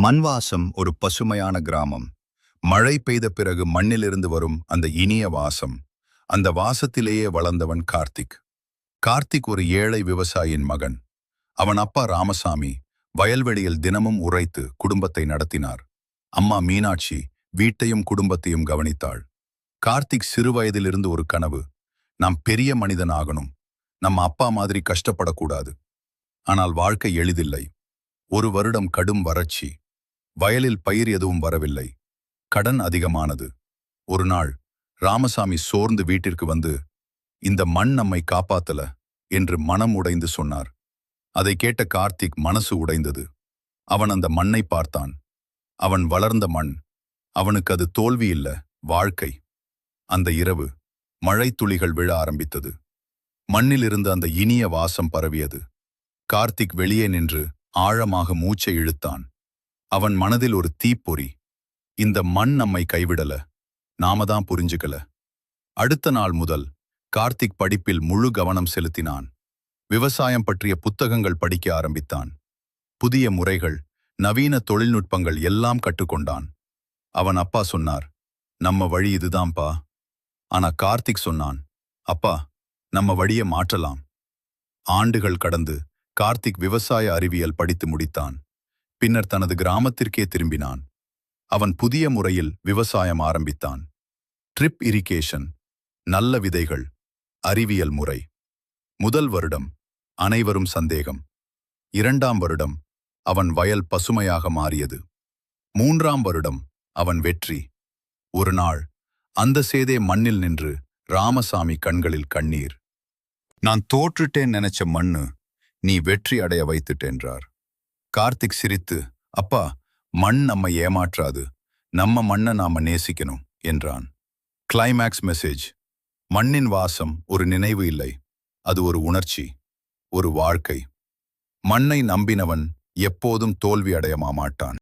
மண்வாசம் ஒரு பசுமையான கிராமம். மழை பெய்த பிறகு மண்ணிலிருந்து வரும் அந்த இனிய வாசம். அந்த வாசத்திலேயே வளர்ந்தவன் கார்த்திக். கார்த்திக் ஒரு ஏழை விவசாயியின் மகன். அவன் அப்பா ராமசாமி வயல்வெளியில் தினமும் உழைத்து குடும்பத்தை நடத்தினார். அம்மா மீனாட்சி வீட்டையும் குடும்பத்தையும் கவனித்தாள். கார்த்திக் சிறுவயதிலிருந்து ஒரு கனவு. நாம் பெரிய மனிதன் ஆகணும். நம்ம அப்பா மாதிரி கஷ்டப்படக்கூடாது. ஆனால் வாழ்க்கை எளிதில்லை. ஒரு வருடம் கடும் வறட்சி. வயலில் பயிர் எதுவும் வரவில்லை. கடன் அதிகமானது. ஒரு நாள் ராமசாமி சோர்ந்து வீட்டிற்கு வந்து, இந்த மண் நம்மை காப்பாத்தல என்று மனம் உடைந்து சொன்னார். அதை கேட்ட கார்த்திக் மனசு உடைந்தது. அவன் அந்த மண்ணை பார்த்தான். அவன் வளர்ந்த மண். அவனுக்கு அது தோல்வி இல்ல, வாழ்க்கை. அந்த இரவு மழை துளிகள் விழ ஆரம்பித்தது. மண்ணிலிருந்து அந்த இனிய வாசம் பரவியது. கார்த்திக் வெளியே நின்று ஆழமாக மூச்சை இழுத்தான். அவன் மனதில் ஒரு தீப்பொறி. இந்த மண் நம்மை கைவிடல, நாம தான் புரிஞ்சுக்கல. அடுத்த நாள் முதல் கார்த்திக் படிப்பில் முழு கவனம் செலுத்தினான். விவசாயம் பற்றிய புத்தகங்கள் படிக்க ஆரம்பித்தான். புதிய முறைகள், நவீன தொழில்நுட்பங்கள் எல்லாம் கற்றுக்கொண்டான். அவன் அப்பா சொன்னார், நம்ம வழி இதுதான்ப்பா. ஆனா கார்த்திக் சொன்னான், அப்பா, நம்ம வழியை மாற்றலாம். ஆண்டுகள் கடந்து கார்த்திக் விவசாய அறிவியல் படித்து முடித்தான். பின்னர் தனது கிராமத்திற்கே திரும்பினான். அவன் புதிய முறையில் விவசாயம் ஆரம்பித்தான். ட்ரிப் இரிகேஷன், நல்ல விதைகள், அறிவியல் முறை. முதல் வருடம் அனைவரும் சந்தேகம். 2ஆம் வருடம் அவன் வயல் பசுமையாக மாறியது. 3ஆம் வருடம் அவன் வெற்றி. ஒரு நாள் அந்த சேதே மண்ணில் நின்று ராமசாமி கண்களில் கண்ணீர். நான் தோற்றுட்டேன் நினைச்ச மண்ணு நீ வெற்றி அடைய வைத்துட்டேன்றார். கார்த்திக் சிரித்து, அப்பா, மண் நம்மை ஏமாற்றாது, நம்ம மண்ணை நாம நேசிக்கணும் என்றான். Climax message. மண்ணின் வாசம் ஒரு நினைவு இல்லை, அது ஒரு உணர்ச்சி, ஒரு வாழ்க்கை. மண்ணை நம்பினவன் எப்போதும் தோல்வி அடைய மாட்டான்.